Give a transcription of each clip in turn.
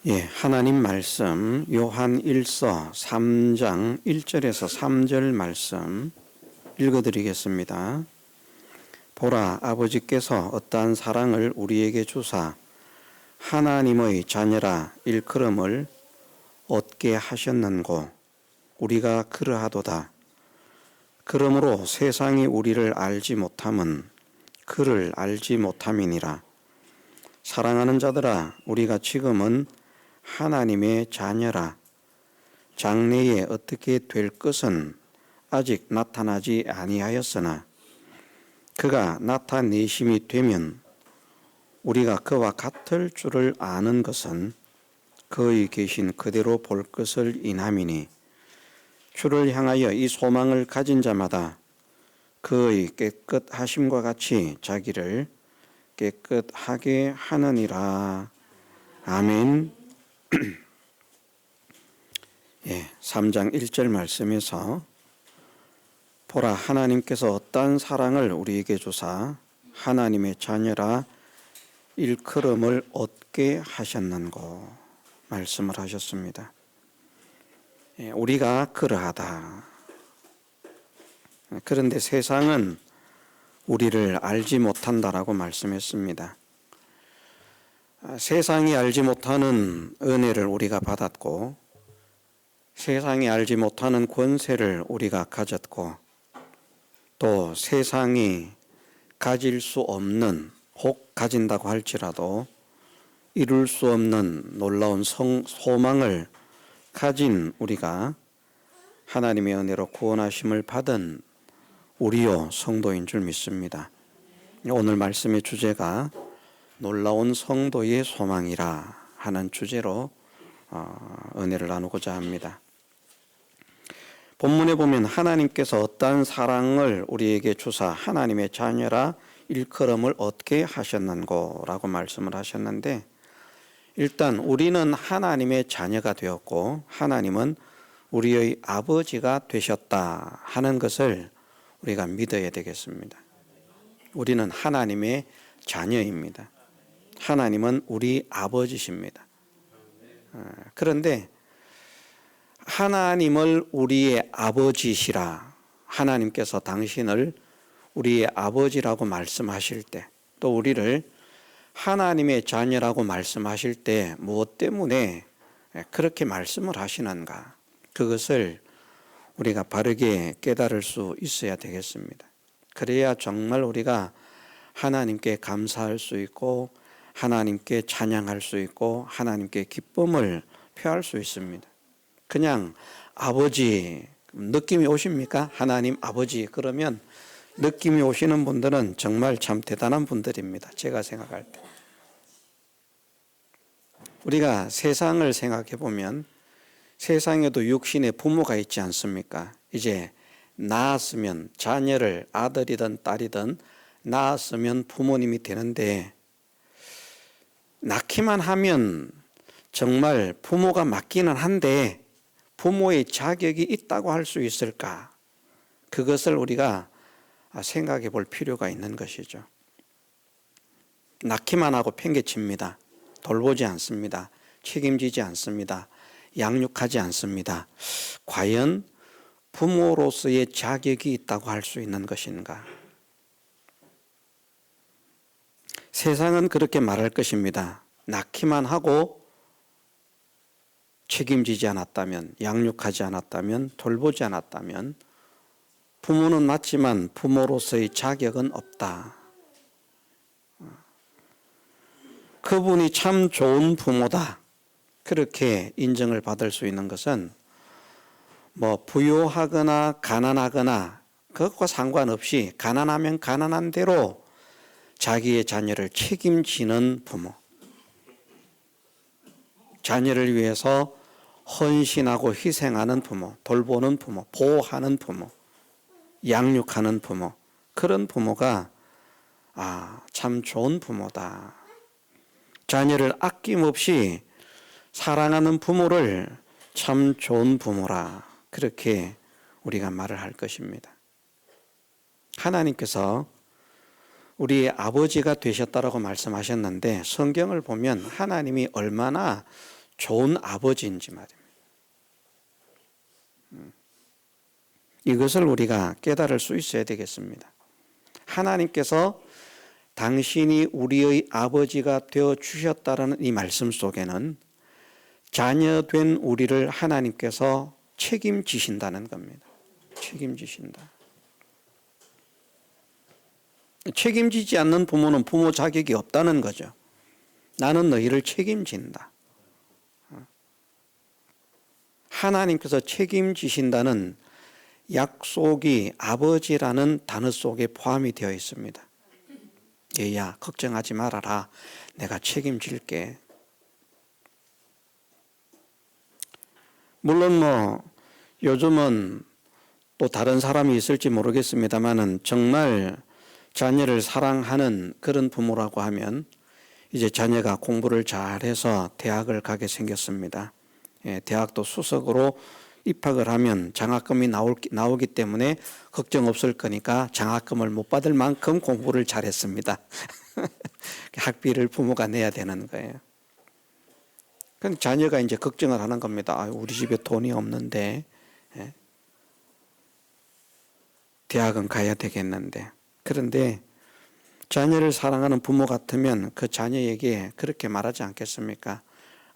하나님 말씀 요한 1서 3장 1절에서 3절 말씀 읽어드리겠습니다. 보라, 아버지께서 어떠한 사랑을 우리에게 주사 하나님의 자녀라 일컬음을 얻게 하셨는고 우리가 그러하도다. 그러므로 세상이 우리를 알지 못함은 그를 알지 못함이니라. 사랑하는 자들아, 우리가 지금은 하나님의 자녀라. 장래에 어떻게 될 것은 아직 나타나지 아니하였으나 그가 나타내심이 되면 우리가 그와 같을 줄을 아는 것은 그의 계신 그대로 볼 것을 인함이니 주를 향하여 이 소망을 가진 자마다 그의 깨끗하심과 같이 자기를 깨끗하게 하느니라. 아멘. 3장 1절 말씀에서 보라, 하나님께서 어떠한 사랑을 우리에게 주사 하나님의 자녀라 일컬음을 얻게 하셨는고 말씀을 하셨습니다. 우리가 그러하다. 그런데 세상은 우리를 알지 못한다라고 말씀했습니다. 세상이 알지 못하는 은혜를 우리가 받았고 세상이 알지 못하는 권세를 우리가 가졌고 또 세상이 가질 수 없는, 혹 가진다고 할지라도 이룰 수 없는 놀라운 소망을 가진 우리가 하나님의 은혜로 구원하심을 받은 우리요 성도인 줄 믿습니다. 오늘 말씀의 주제가 놀라운 성도의 소망이라 하는 주제로 은혜를 나누고자 합니다. 본문에 보면 하나님께서 어떠한 사랑을 우리에게 주사 하나님의 자녀라 일컬음을 얻게 하셨는고 라고 말씀을 하셨는데, 일단 우리는 하나님의 자녀가 되었고 하나님은 우리의 아버지가 되셨다 하는 것을 우리가 믿어야 되겠습니다. 우리는 하나님의 자녀입니다. 하나님은 우리 아버지십니다. 그런데 하나님을 우리의 아버지시라, 하나님께서 당신을 우리의 아버지라고 말씀하실 때, 또 우리를 하나님의 자녀라고 말씀하실 때 무엇 때문에 그렇게 말씀을 하시는가, 그것을 우리가 바르게 깨달을 수 있어야 되겠습니다. 그래야 정말 우리가 하나님께 감사할 수 있고 하나님께 찬양할 수 있고 하나님께 기쁨을 표할 수 있습니다. 그냥 아버지 느낌이 오십니까? 하나님 아버지 그러면 느낌이 오시는 분들은 정말 참 대단한 분들입니다. 제가 생각할 때. 우리가 세상을 생각해 보면 세상에도 육신의 부모가 있지 않습니까? 이제 낳았으면 자녀를 아들이든 딸이든 낳았으면 부모님이 되는데, 낳기만 하면 정말 부모가 맞기는 한데 부모의 자격이 있다고 할 수 있을까? 그것을 우리가 생각해 볼 필요가 있는 것이죠. 낳기만 하고 팽개칩니다. 돌보지 않습니다. 책임지지 않습니다. 양육하지 않습니다. 과연 부모로서의 자격이 있다고 할 수 있는 것인가? 세상은 그렇게 말할 것입니다. 낳기만 하고 책임지지 않았다면, 양육하지 않았다면, 돌보지 않았다면 부모는 맞지만 부모로서의 자격은 없다. 그분이 참 좋은 부모다, 그렇게 인정을 받을 수 있는 것은 부유하거나 가난하거나 그것과 상관없이 가난하면 가난한 대로 자기의 자녀를 책임지는 부모, 자녀를 위해서 헌신하고 희생하는 부모, 돌보는 부모, 보호하는 부모, 양육하는 부모, 그런 부모가 참 좋은 부모다. 자녀를 아낌없이 사랑하는 부모를 참 좋은 부모라, 그렇게 우리가 말을 할 것입니다. 하나님께서 우리의 아버지가 되셨다라고 말씀하셨는데 성경을 보면 하나님이 얼마나 좋은 아버지인지 말입니다. 이것을 우리가 깨달을 수 있어야 되겠습니다. 하나님께서 당신이 우리의 아버지가 되어 주셨다라는 이 말씀 속에는 자녀된 우리를 하나님께서 책임지신다는 겁니다. 책임지신다. 책임지지 않는 부모는 부모 자격이 없다는 거죠. 나는 너희를 책임진다. 하나님께서 책임지신다는 약속이 아버지라는 단어 속에 포함이 되어 있습니다. 얘야, 걱정하지 말아라. 내가 책임질게. 물론 요즘은 또 다른 사람이 있을지 모르겠습니다만은 정말 자녀를 사랑하는 그런 부모라고 하면 이제 자녀가 공부를 잘해서 대학을 가게 생겼습니다. 대학도 수석으로 입학을 하면 장학금이 나오기 때문에 걱정 없을 거니까 장학금을 못 받을 만큼 공부를 잘했습니다. 학비를 부모가 내야 되는 거예요. 그럼 자녀가 이제 걱정을 하는 겁니다. 우리 집에 돈이 없는데 대학은 가야 되겠는데. 그런데 자녀를 사랑하는 부모 같으면 그 자녀에게 그렇게 말하지 않겠습니까?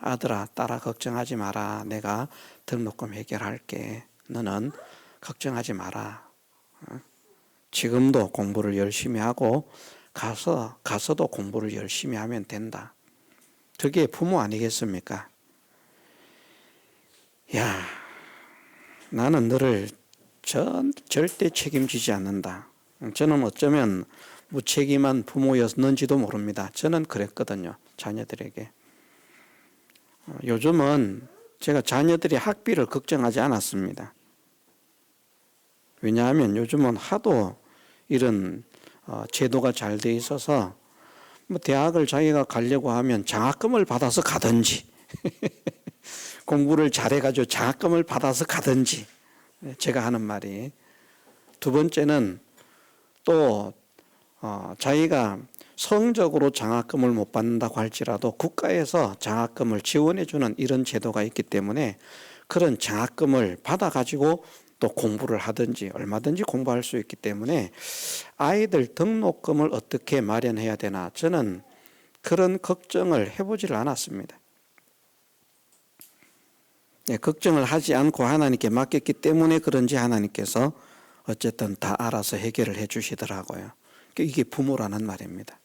아들아, 딸아, 걱정하지 마라. 내가 등록금 해결할게. 너는 걱정하지 마라. 지금도 공부를 열심히 하고 가서도 공부를 열심히 하면 된다. 그게 부모 아니겠습니까? 야, 나는 너를 절대 책임지지 않는다. 저는 어쩌면 무책임한 부모였는지도 모릅니다. 저는 그랬거든요. 자녀들에게. 요즘은 제가 자녀들이 학비를 걱정하지 않았습니다. 왜냐하면 요즘은 하도 이런 제도가 잘 돼 있어서 대학을 자기가 가려고 하면 장학금을 받아서 가든지 공부를 잘해가지고 장학금을 받아서 가든지. 제가 하는 말이. 두 번째는 또 자기가 성적으로 장학금을 못 받는다고 할지라도 국가에서 장학금을 지원해 주는 이런 제도가 있기 때문에 그런 장학금을 받아가지고 또 공부를 하든지 얼마든지 공부할 수 있기 때문에 아이들 등록금을 어떻게 마련해야 되나, 저는 그런 걱정을 해보지를 않았습니다. 걱정을 하지 않고 하나님께 맡겼기 때문에 그런지 하나님께서 어쨌든 다 알아서 해결을 해 주시더라고요. 이게 부모라는 말입니다.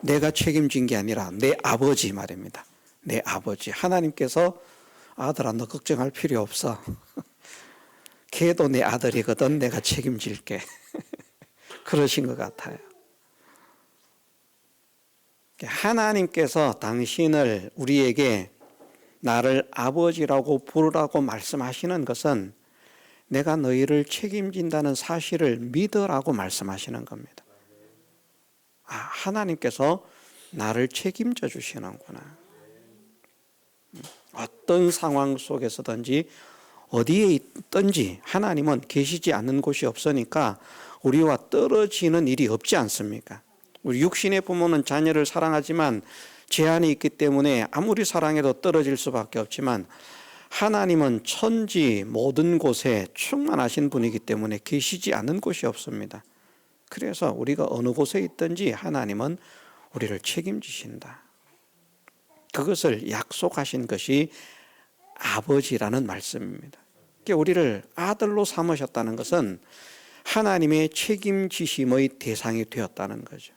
내가 책임진 게 아니라 내 아버지 말입니다. 내 아버지. 하나님께서 아들아, 너 걱정할 필요 없어. 걔도 내 아들이거든. 내가 책임질게. 그러신 것 같아요. 하나님께서 당신을 우리에게 나를 아버지라고 부르라고 말씀하시는 것은 내가 너희를 책임진다는 사실을 믿으라고 말씀하시는 겁니다. 하나님께서 나를 책임져 주시는구나. 어떤 상황 속에서든지 어디에 있든지 하나님은 계시지 않는 곳이 없으니까 우리와 떨어지는 일이 없지 않습니까? 우리 육신의 부모는 자녀를 사랑하지만 제한이 있기 때문에 아무리 사랑해도 떨어질 수밖에 없지만 하나님은 천지 모든 곳에 충만하신 분이기 때문에 계시지 않는 곳이 없습니다. 그래서 우리가 어느 곳에 있든지 하나님은 우리를 책임지신다. 그것을 약속하신 것이 아버지라는 말씀입니다. 그러니까 우리를 아들로 삼으셨다는 것은 하나님의 책임지심의 대상이 되었다는 거죠.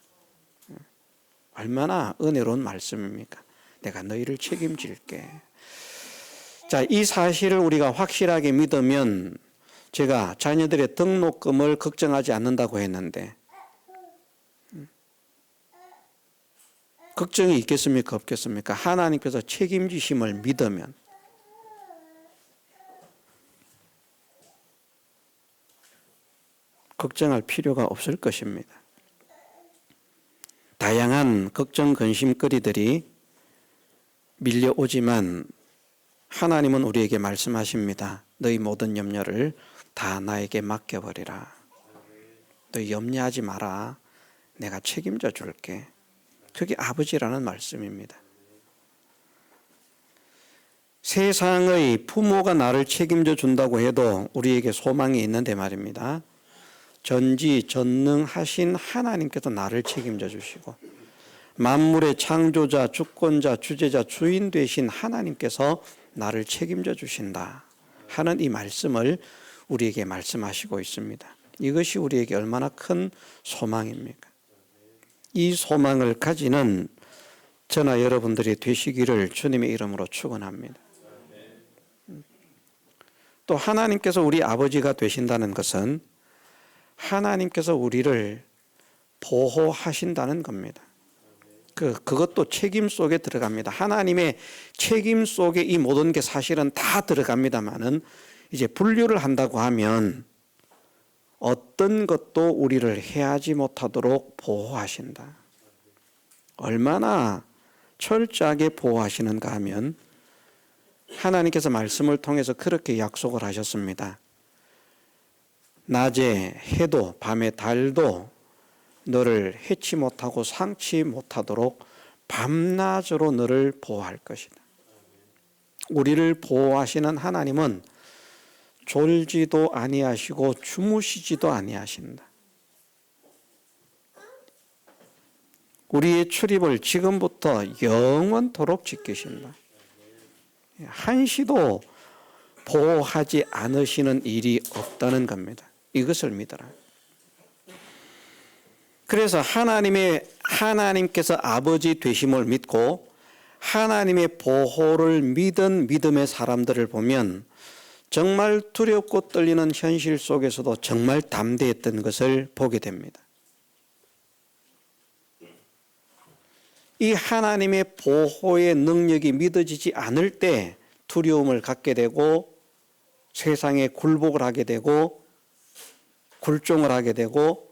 얼마나 은혜로운 말씀입니까? 내가 너희를 책임질게. 자, 이 사실을 우리가 확실하게 믿으면, 제가 자녀들의 등록금을 걱정하지 않는다고 했는데 걱정이 있겠습니까? 없겠습니까? 하나님께서 책임지심을 믿으면 걱정할 필요가 없을 것입니다. 다양한 걱정, 근심거리들이 밀려오지만 하나님은 우리에게 말씀하십니다. 너희 모든 염려를 다 나에게 맡겨버리라. 너희 염려하지 마라. 내가 책임져 줄게. 그게 아버지라는 말씀입니다. 세상의 부모가 나를 책임져 준다고 해도 우리에게 소망이 있는데 말입니다. 전지전능하신 하나님께서 나를 책임져 주시고 만물의 창조자, 주권자, 주재자, 주인 되신 하나님께서 나를 책임져 주신다 하는 이 말씀을 우리에게 말씀하시고 있습니다. 이것이 우리에게 얼마나 큰 소망입니까? 이 소망을 가지는 저나 여러분들이 되시기를 주님의 이름으로 축원합니다. 또 하나님께서 우리 아버지가 되신다는 것은 하나님께서 우리를 보호하신다는 겁니다. 그것도 책임 속에 들어갑니다. 하나님의 책임 속에 이 모든 게 사실은 다 들어갑니다만은 이제 분류를 한다고 하면 어떤 것도 우리를 해하지 못하도록 보호하신다. 얼마나 철저하게 보호하시는가 하면 하나님께서 말씀을 통해서 그렇게 약속을 하셨습니다. 낮에 해도 밤에 달도 너를 해치 못하고 상치 못하도록 밤낮으로 너를 보호할 것이다. 우리를 보호하시는 하나님은 졸지도 아니하시고 주무시지도 아니하신다. 우리의 출입을 지금부터 영원토록 지키신다. 한시도 보호하지 않으시는 일이 없다는 겁니다. 이것을 믿어라. 그래서 하나님께서 아버지 되심을 믿고 하나님의 보호를 믿은 믿음의 사람들을 보면 정말 두렵고 떨리는 현실 속에서도 정말 담대했던 것을 보게 됩니다. 이 하나님의 보호의 능력이 믿어지지 않을 때 두려움을 갖게 되고 세상에 굴복을 하게 되고 굴종을 하게 되고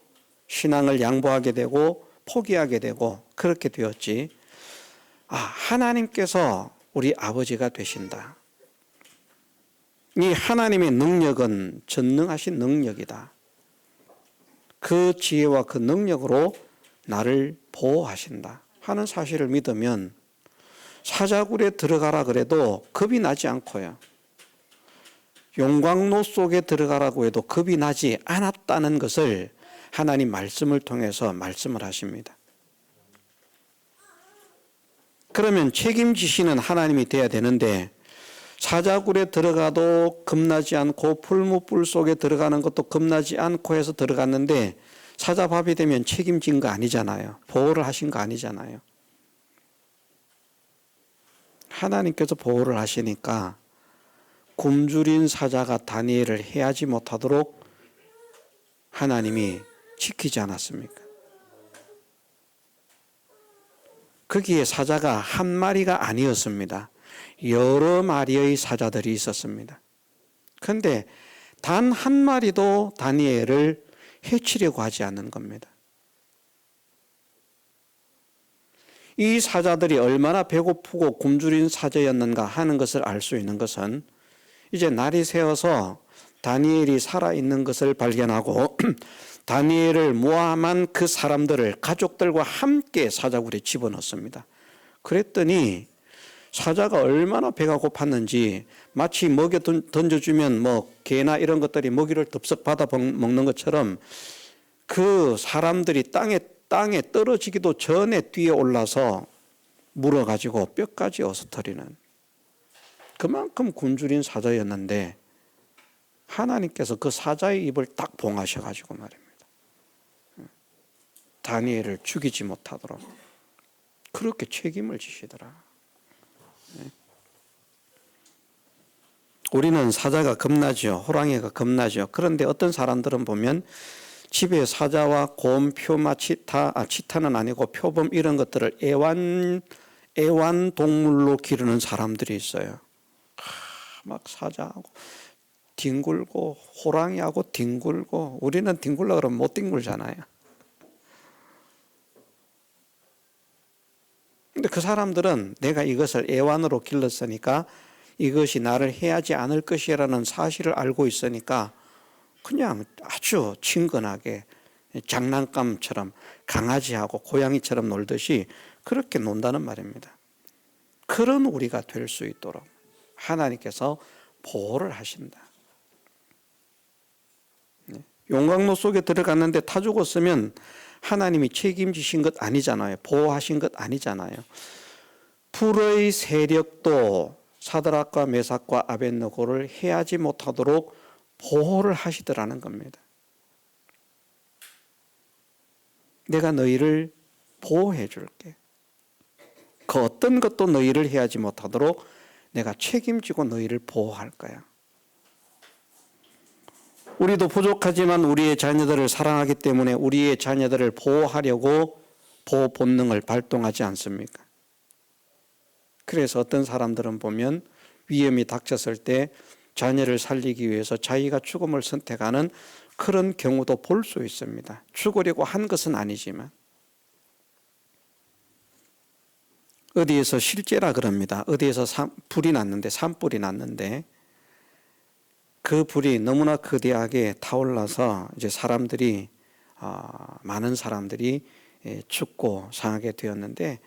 신앙을 양보하게 되고 포기하게 되고 그렇게 되었지. 하나님께서 우리 아버지가 되신다. 이 하나님의 능력은 전능하신 능력이다. 그 지혜와 그 능력으로 나를 보호하신다 하는 사실을 믿으면 사자굴에 들어가라 그래도 겁이 나지 않고요. 용광로 속에 들어가라고 해도 겁이 나지 않았다는 것을 하나님 말씀을 통해서 말씀을 하십니다. 그러면 책임지시는 하나님이 돼야 되는데 사자굴에 들어가도 겁나지 않고 풀무불 속에 들어가는 것도 겁나지 않고 해서 들어갔는데 사자밥이 되면 책임진 거 아니잖아요. 보호를 하신 거 아니잖아요. 하나님께서 보호를 하시니까 굶주린 사자가 다니엘을 해하지 못하도록 하나님이 지키지 않았습니까? 거기에 사자가 한 마리가 아니었습니다. 여러 마리의 사자들이 있었습니다. 그런데 단 한 마리도 다니엘을 해치려고 하지 않는 겁니다. 이 사자들이 얼마나 배고프고 굶주린 사자였는가 하는 것을 알 수 있는 것은 이제 날이 새어서 다니엘이 살아있는 것을 발견하고 다니엘을 모함한 그 사람들을 가족들과 함께 사자굴에 집어넣습니다. 그랬더니 사자가 얼마나 배가 고팠는지 마치 먹여 던져주면 개나 이런 것들이 먹이를 덥석 받아 먹는 것처럼 그 사람들이 땅에 떨어지기도 전에 뛰어 올라서 물어가지고 뼈까지 어슷터리는 그만큼 굶주린 사자였는데 하나님께서 그 사자의 입을 딱 봉하셔가지고 말입니다. 다니엘을 죽이지 못하도록 그렇게 책임을 지시더라. 우리는 사자가 겁나죠. 호랑이가 겁나죠. 그런데 어떤 사람들은 보면 집에 사자와 곰, 표마, 치타는 아니고 표범 이런 것들을 애완동물로 기르는 사람들이 있어요. 막 사자하고 뒹굴고 호랑이하고 뒹굴고 우리는 뒹굴라 그러면 못 뒹굴잖아요. 근데 그 사람들은 내가 이것을 애완으로 길렀으니까 이것이 나를 해하지 않을 것이라는 사실을 알고 있으니까 그냥 아주 친근하게 장난감처럼 강아지하고 고양이처럼 놀듯이 그렇게 논다는 말입니다. 그런 우리가 될 수 있도록 하나님께서 보호를 하신다. 용광로 속에 들어갔는데 타 죽었으면 하나님이 책임지신 것 아니잖아요. 보호하신 것 아니잖아요. 불의 세력도 사드락과 메삭과 아벳느고를 해하지 못하도록 보호를 하시더라는 겁니다. 내가 너희를 보호해 줄게. 그 어떤 것도 너희를 해하지 못하도록 내가 책임지고 너희를 보호할 거야. 우리도 부족하지만 우리의 자녀들을 사랑하기 때문에 우리의 자녀들을 보호하려고 보호 본능을 발동하지 않습니까? 그래서 어떤 사람들은 보면 위험이 닥쳤을 때 자녀를 살리기 위해서 자기가 죽음을 선택하는 그런 경우도 볼 수 있습니다. 죽으려고 한 것은 아니지만. 어디에서 실제라 그럽니다. 어디에서 불이 났는데, 산불이 났는데 그 불이 너무나 거대하게 타올라서 이제 사람들이 많은 사람들이 죽고 상하게 되었는데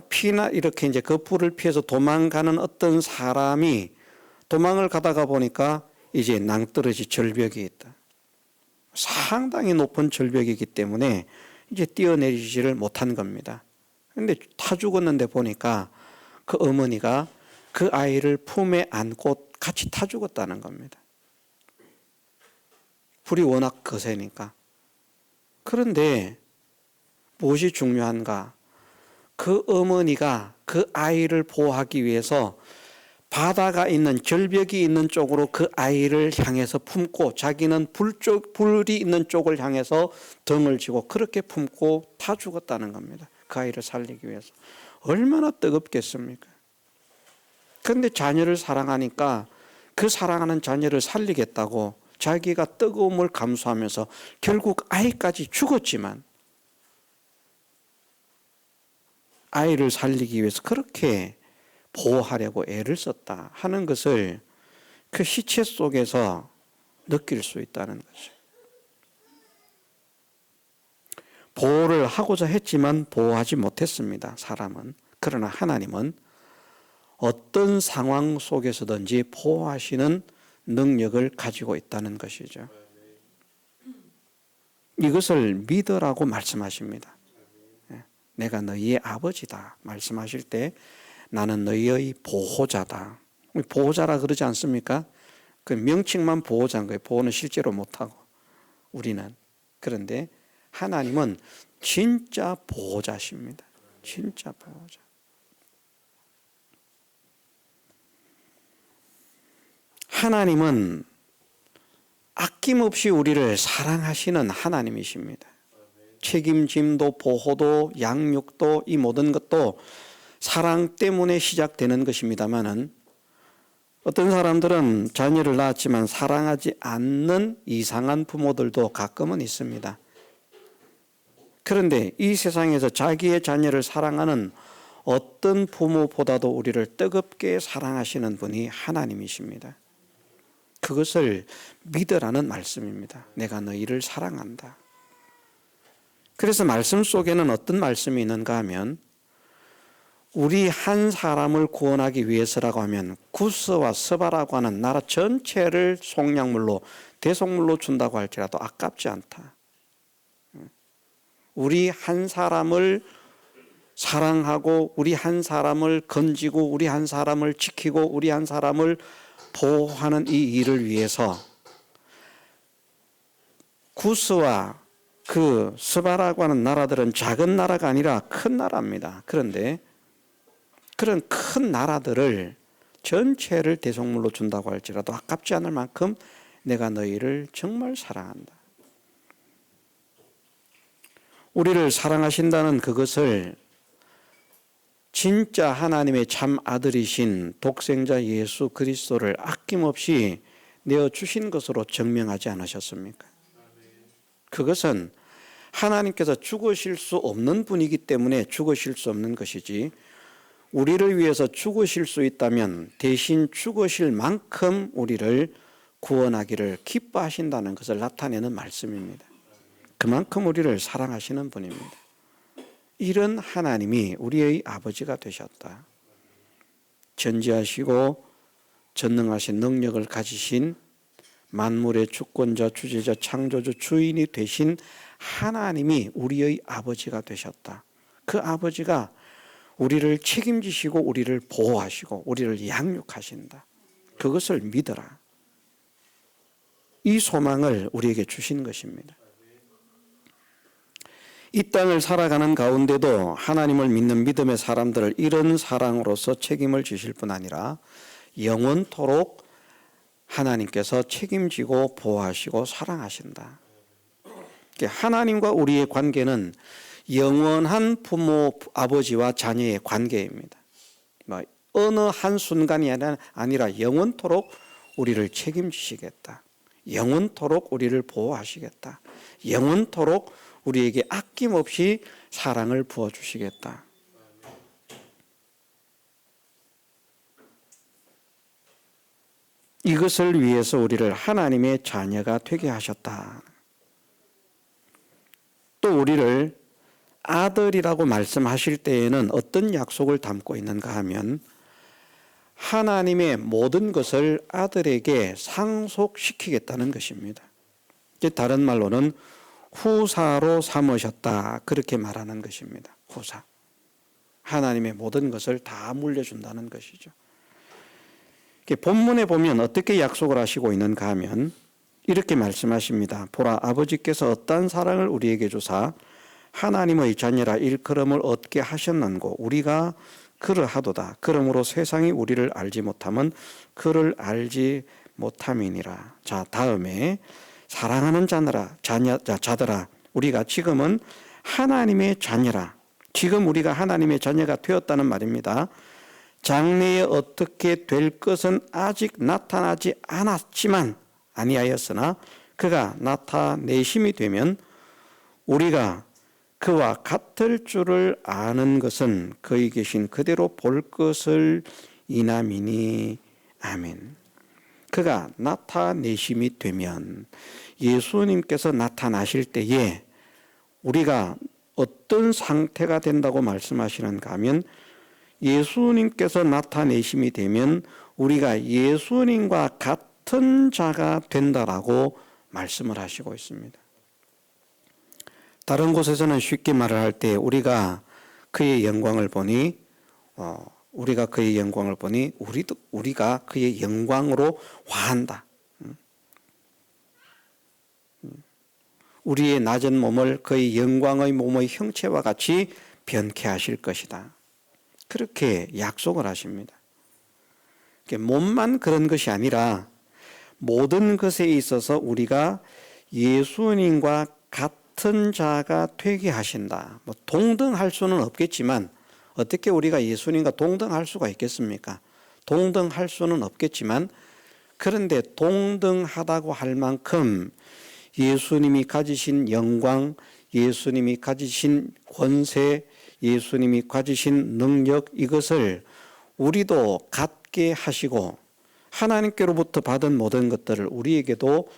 피나 이렇게 이제 그 불을 피해서 도망가는 어떤 사람이 도망을 가다가 보니까 이제 낭떠러지 절벽이 있다. 상당히 높은 절벽이기 때문에 이제 뛰어내리지를 못한 겁니다. 그런데 타 죽었는데 보니까 그 어머니가 그 아이를 품에 안고 같이 타 죽었다는 겁니다. 불이 워낙 거세니까. 그런데 무엇이 중요한가? 그 어머니가 그 아이를 보호하기 위해서 바다가 있는 절벽이 있는 쪽으로 그 아이를 향해서 품고 자기는 불이 있는 쪽을 향해서 등을 지고 그렇게 품고 타 죽었다는 겁니다. 그 아이를 살리기 위해서. 얼마나 뜨겁겠습니까? 그런데 자녀를 사랑하니까 그 사랑하는 자녀를 살리겠다고 자기가 뜨거움을 감수하면서 결국 아이까지 죽었지만 아이를 살리기 위해서 그렇게 보호하려고 애를 썼다 하는 것을 그 시체 속에서 느낄 수 있다는 거죠. 보호를 하고자 했지만 보호하지 못했습니다. 사람은. 그러나 하나님은 어떤 상황 속에서든지 보호하시는 능력을 가지고 있다는 것이죠. 이것을 믿으라고 말씀하십니다. 내가 너희의 아버지다 말씀하실 때 나는 너희의 보호자다. 보호자라 그러지 않습니까? 그 명칭만 보호자인 거예요. 보호는 실제로 못하고 우리는. 그런데 하나님은 진짜 보호자십니다. 진짜 보호자. 하나님은 아낌없이 우리를 사랑하시는 하나님이십니다. 책임짐도 보호도 양육도 이 모든 것도 사랑 때문에 시작되는 것입니다마는 어떤 사람들은 자녀를 낳았지만 사랑하지 않는 이상한 부모들도 가끔은 있습니다. 그런데 이 세상에서 자기의 자녀를 사랑하는 어떤 부모보다도 우리를 뜨겁게 사랑하시는 분이 하나님이십니다. 그것을 믿으라는 말씀입니다. 내가 너희를 사랑한다. 그래서 말씀 속에는 어떤 말씀이 있는가 하면 우리 한 사람을 구원하기 위해서라고 하면 구스와 스바라고 하는 나라 전체를 속량물로 대속물로 준다고 할지라도 아깝지 않다. 우리 한 사람을 사랑하고 우리 한 사람을 건지고 우리 한 사람을 지키고 우리 한 사람을 보호하는 이 일을 위해서 구스와 그 스바라고 하는 나라들은 작은 나라가 아니라 큰 나라입니다. 그런데 그런 큰 나라들을 전체를 대속물로 준다고 할지라도 아깝지 않을 만큼 내가 너희를 정말 사랑한다. 우리를 사랑하신다는 그것을 진짜 하나님의 참 아들이신 독생자 예수 그리스도를 아낌없이 내어주신 것으로 증명하지 않으셨습니까? 그것은 하나님께서 죽으실 수 없는 분이기 때문에 죽으실 수 없는 것이지 우리를 위해서 죽으실 수 있다면 대신 죽으실 만큼 우리를 구원하기를 기뻐하신다는 것을 나타내는 말씀입니다. 그만큼 우리를 사랑하시는 분입니다. 이런 하나님이 우리의 아버지가 되셨다. 전지하시고 전능하신 능력을 가지신 만물의 주권자, 주재자, 창조주, 주인이 되신 하나님이 우리의 아버지가 되셨다. 그 아버지가 우리를 책임지시고 우리를 보호하시고 우리를 양육하신다. 그것을 믿어라. 이 소망을 우리에게 주신 것입니다. 이 땅을 살아가는 가운데도 하나님을 믿는 믿음의 사람들을 이런 사랑으로서 책임을 지실 뿐 아니라 영원토록 하나님께서 책임지고 보호하시고 사랑하신다. 하나님과 우리의 관계는 영원한 부모, 아버지와 자녀의 관계입니다. 어느 한순간이 아니라 영원토록 우리를 책임지시겠다. 영원토록 우리를 보호하시겠다. 영원토록 우리에게 아낌없이 사랑을 부어주시겠다. 이것을 위해서 우리를 하나님의 자녀가 되게 하셨다. 또 우리를 아들이라고 말씀하실 때에는 어떤 약속을 담고 있는가 하면 하나님의 모든 것을 아들에게 상속시키겠다는 것입니다. 다른 말로는 후사로 삼으셨다, 그렇게 말하는 것입니다. 후사. 하나님의 모든 것을 다 물려준다는 것이죠. 본문에 보면 어떻게 약속을 하시고 있는가 하면 이렇게 말씀하십니다. 보라, 아버지께서 어떠한 사랑을 우리에게 주사 하나님의 자녀라 일컬음을 얻게 하셨는고 우리가 그러하도다. 그러므로 세상이 우리를 알지 못함은 그를 알지 못함이니라. 자, 다음에 사랑하는 자들아, 우리가 지금은 하나님의 자녀라. 지금 우리가 하나님의 자녀가 되었다는 말입니다. 장래에 어떻게 될 것은 아직 나타나지 않았지만 아니하였으나 그가 나타내심이 되면 우리가 그와 같을 줄을 아는 것은 거기 계신 그대로 볼 것을 인함이니. 아멘. 그가 나타내심이 되면 예수님께서 나타나실 때에 우리가 어떤 상태가 된다고 말씀하시는가 하면 예수님께서 나타내심이 되면 우리가 예수님과 같은 자가 된다라고 말씀을 하시고 있습니다. 다른 곳에서는 쉽게 말을 할 때 우리가 그의 영광을 보니 우리가 그의 영광으로 화한다. 우리의 낮은 몸을 그의 영광의 몸의 형체와 같이 변케 하실 것이다. 그렇게 약속을 하십니다. 몸만 그런 것이 아니라 모든 것에 있어서 우리가 예수님과 같은 자가 되게 하신다. 동등할 수는 없겠지만 어떻게 우리가 예수님과 동등할 수가 있겠습니까? 동등할 수는 없겠지만 그런데 동등하다고 할 만큼 예수님이 가지신 영광, 예수님이 가지신 권세, 예수님이 가지신 능력, 이것을 우리도 갖게 하시고 하나님께로부터 받은 모든 것들을 우리에게도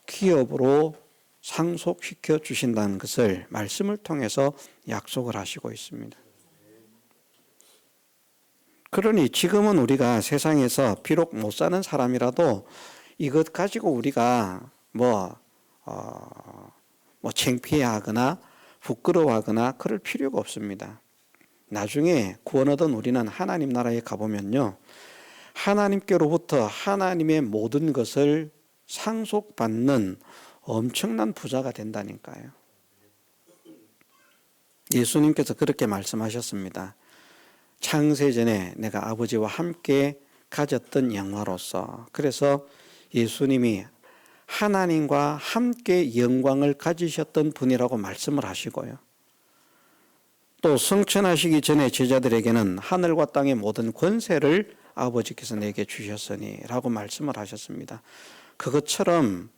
기업으로 상속시켜 주신다는 것을 말씀을 통해서 약속을 하시고 있습니다. 그러니 지금은 우리가 세상에서 비록 못 사는 사람이라도 이것 가지고 우리가 창피해하거나 부끄러워하거나 그럴 필요가 없습니다. 나중에 구원 얻은 우리는 하나님 나라에 가보면요, 하나님께로부터 하나님의 모든 것을 상속받는 엄청난 부자가 된다니까요. 예수님께서 그렇게 말씀하셨습니다. 창세전에 내가 아버지와 함께 가졌던 영화로서. 그래서 예수님이 하나님과 함께 영광을 가지셨던 분이라고 말씀을 하시고요. 또 성천하시기 전에 제자들에게는 하늘과 땅의 모든 권세를 아버지께서 내게 주셨으니 라고 말씀을 하셨습니다. 그것처럼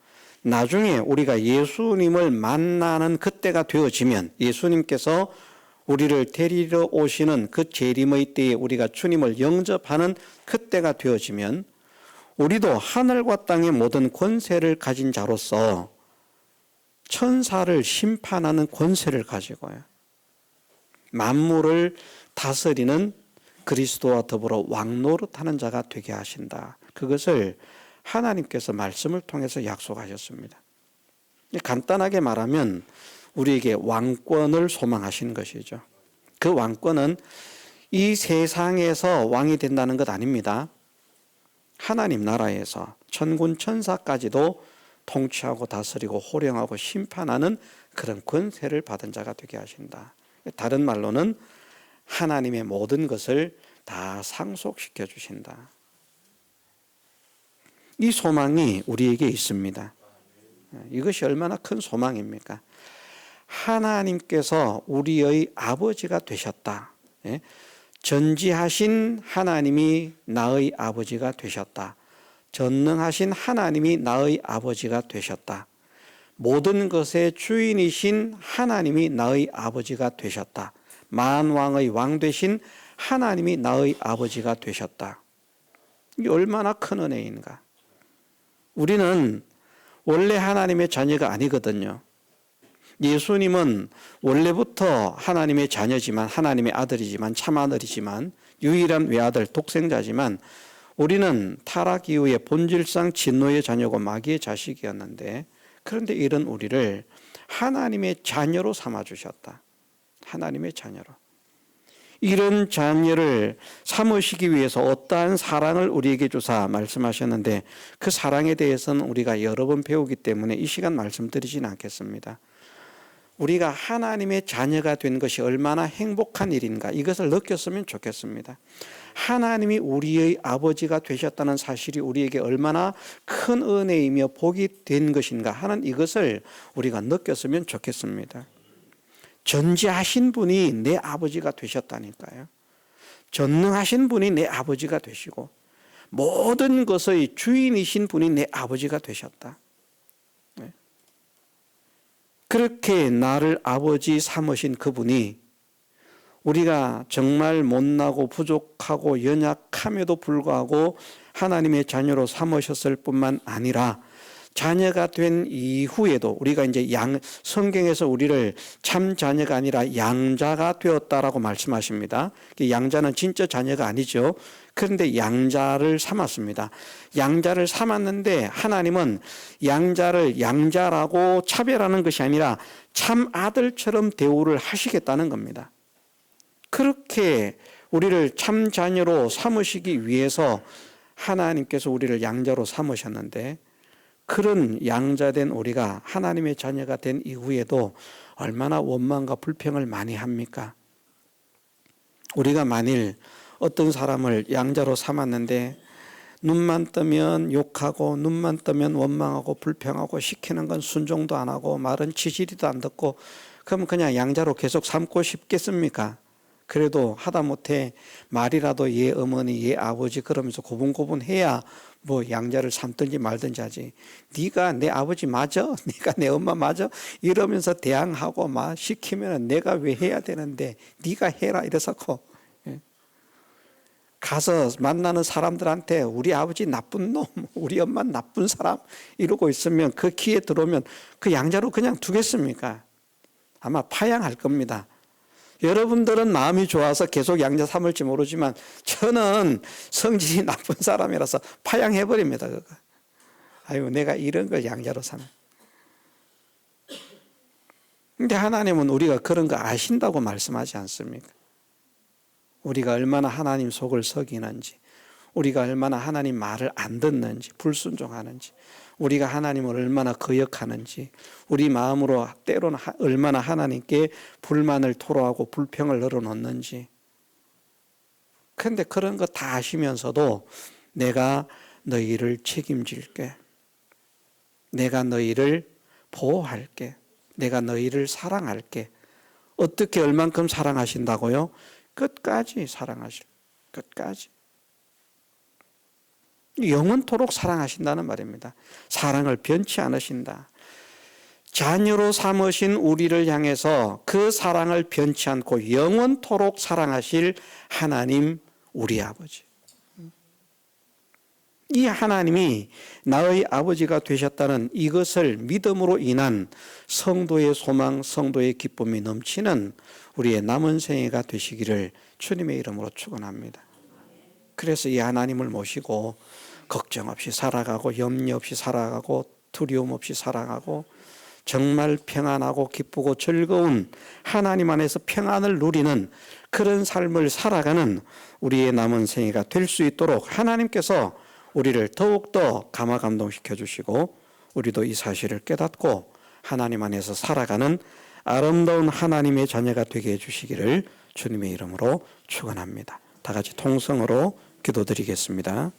나중에 우리가 예수님을 만나는 그때가 되어지면, 예수님께서 우리를 데리러 오시는 그 재림의 때에 우리가 주님을 영접하는 그때가 되어지면 우리도 하늘과 땅의 모든 권세를 가진 자로서 천사를 심판하는 권세를 가지고요, 만물을 다스리는 그리스도와 더불어 왕노릇하는 자가 되게 하신다. 그것을 하나님께서 말씀을 통해서 약속하셨습니다. 간단하게 말하면 우리에게 왕권을 소망하시는 것이죠. 그 왕권은 이 세상에서 왕이 된다는 것 아닙니다. 하나님 나라에서 천군 천사까지도 통치하고 다스리고 호령하고 심판하는 그런 권세를 받은 자가 되게 하신다. 다른 말로는 하나님의 모든 것을 다 상속시켜 주신다. 이 소망이 우리에게 있습니다. 이것이 얼마나 큰 소망입니까? 하나님께서 우리의 아버지가 되셨다. 전지하신 하나님이 나의 아버지가 되셨다. 전능하신 하나님이 나의 아버지가 되셨다. 모든 것의 주인이신 하나님이 나의 아버지가 되셨다. 만왕의 왕 되신 하나님이 나의 아버지가 되셨다. 이게 얼마나 큰 은혜인가. 우리는 원래 하나님의 자녀가 아니거든요. 예수님은 원래부터 하나님의 자녀지만, 하나님의 아들이지만, 참아들이지만, 유일한 외아들 독생자지만, 우리는 타락 이후에 본질상 진노의 자녀고 마귀의 자식이었는데, 그런데 이런 우리를 하나님의 자녀로 삼아주셨다. 하나님의 자녀로. 이런 자녀를 삼으시기 위해서 어떠한 사랑을 우리에게 주사 말씀하셨는데, 그 사랑에 대해서는 우리가 여러 번 배우기 때문에 이 시간 말씀드리지는 않겠습니다. 우리가 하나님의 자녀가 된 것이 얼마나 행복한 일인가, 이것을 느꼈으면 좋겠습니다. 하나님이 우리의 아버지가 되셨다는 사실이 우리에게 얼마나 큰 은혜이며 복이 된 것인가 하는 이것을 우리가 느꼈으면 좋겠습니다. 전지하신 분이 내 아버지가 되셨다니까요. 전능하신 분이 내 아버지가 되시고 모든 것의 주인이신 분이 내 아버지가 되셨다. 그렇게 나를 아버지 삼으신 그분이 우리가 정말 못나고 부족하고 연약함에도 불구하고 하나님의 자녀로 삼으셨을 뿐만 아니라 자녀가 된 이후에도 우리가 이제 성경에서 우리를 참 자녀가 아니라 양자가 되었다라고 말씀하십니다. 양자는 진짜 자녀가 아니죠. 그런데 양자를 삼았습니다. 양자를 삼았는데 하나님은 양자를 양자라고 차별하는 것이 아니라 참 아들처럼 대우를 하시겠다는 겁니다. 그렇게 우리를 참 자녀로 삼으시기 위해서 하나님께서 우리를 양자로 삼으셨는데, 그런 양자된 우리가 하나님의 자녀가 된 이후에도 얼마나 원망과 불평을 많이 합니까? 우리가 만일 어떤 사람을 양자로 삼았는데 눈만 뜨면 욕하고 눈만 뜨면 원망하고 불평하고 시키는 건 순종도 안 하고 말은 지지리도 안 듣고, 그럼 그냥 양자로 계속 삼고 싶겠습니까? 그래도 하다못해 말이라도 얘 어머니 얘 아버지 그러면서 고분고분해야 뭐 양자를 삼든지 말든지 하지. 네가 내 아버지 맞아? 네가 내 엄마 맞아? 이러면서 대항하고 막 시키면 내가 왜 해야 되는데 네가 해라 이래서고 가서 만나는 사람들한테 우리 아버지 나쁜 놈, 우리 엄마 나쁜 사람 이러고 있으면 그 귀에 들어오면 그 양자로 그냥 두겠습니까? 아마 파양할 겁니다. 여러분들은 마음이 좋아서 계속 양자 삼을지 모르지만 저는 성질이 나쁜 사람이라서 파양해버립니다. 그거. 아유, 내가 이런 걸 양자로 삼아. 근데 하나님은 우리가 그런 거 아신다고 말씀하지 않습니까? 우리가 얼마나 하나님 속을 썩이는지, 우리가 얼마나 하나님 말을 안 듣는지, 불순종하는지, 우리가 하나님을 얼마나 거역하는지, 우리 마음으로 때로는 얼마나 하나님께 불만을 토로하고 불평을 늘어놓는지. 그런데 그런 거 다 아시면서도 내가 너희를 책임질게, 내가 너희를 보호할게, 내가 너희를 사랑할게. 어떻게 얼만큼 사랑하신다고요? 끝까지 사랑하실, 끝까지. 영원토록 사랑하신다는 말입니다. 사랑을 변치 않으신다. 자녀로 삼으신 우리를 향해서 그 사랑을 변치 않고 영원토록 사랑하실 하나님 우리 아버지. 이 하나님이 나의 아버지가 되셨다는 이것을 믿음으로 인한 성도의 소망, 성도의 기쁨이 넘치는 우리의 남은 생애가 되시기를 주님의 이름으로 축원합니다. 그래서 이 하나님을 모시고 걱정 없이 살아가고 염려 없이 살아가고 두려움 없이 살아가고 정말 평안하고 기쁘고 즐거운 하나님 안에서 평안을 누리는 그런 삶을 살아가는 우리의 남은 생애가 될 수 있도록 하나님께서 우리를 더욱더 감화 감동시켜 주시고 우리도 이 사실을 깨닫고 하나님 안에서 살아가는 아름다운 하나님의 자녀가 되게 해주시기를 주님의 이름으로 축원합니다. 다 같이 통성으로 기도드리겠습니다.